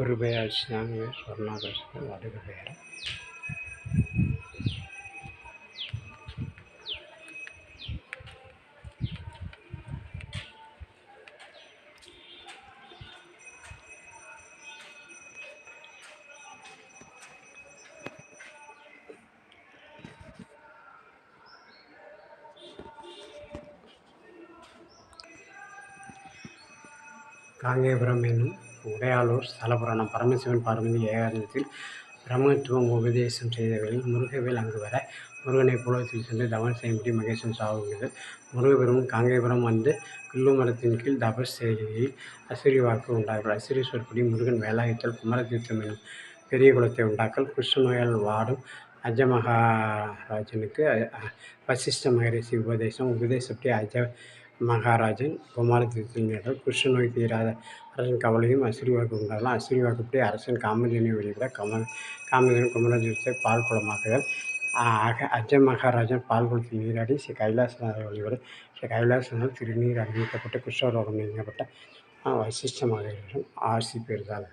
ஒரு பெயர் ஸ்நாங்க சொர்ணாகர்ஷன் வடுக பெயர் காங்கேயபுரம் என்னும் உடையாளூர் ஸ்தலபுராணம். பரமசிவன் பார்வதி ஏகாந்தத்தில் பிரம்மத்துவம் உபதேசம் செய்தவர்களில் முருகவேல் அங்கு வர, முருகனை புலத்தில் சென்று தவம் செய்யும்படி மகேசன் சாபமிட்டது. முருகபெருமான் காங்கேயபுரம் வந்து கில்லு மரத்தின் கீழ் தபஸ் செய்கையில் அசிரி வாக்கு உண்டார்கள். அசிரி சொற்படி முருகன் வேலாயுதத்தில் குமரதீர்த்தம் என்னும் பெரிய குளத்தை உண்டாக்கல். குஷ்ட நோயால் வாடும் அஜமகாராஜனுக்கு வசிஷ்ட மகரிஷி உபதேசப்படி மகாராஜன் குமாரதீர்த்தத்தில் நீரால் குஷ்ட நோய் தீராத அரசன் கவலையும் அசிறிவாக்கு உண்டாகலாம். அசிறிவாக்குப்படி அரசன் காமதேனுவை வெளிவிட காமதேனு குமரதீர்த்தத்தை பால் குளமாக்குதல். அஜமகாராஜன் பால் குளத்தில் நீராடி ஸ்ரீ கைலாசநாதரை வழிபட ஸ்ரீ கைலாசநாதர் திருநீர் அணிவிக்கப்பட்டு குஷ்டரோகம் நீங்கப்பட்ட வசிஷ்ட மகரிஷியிடம் ஆசி பெறுதல்.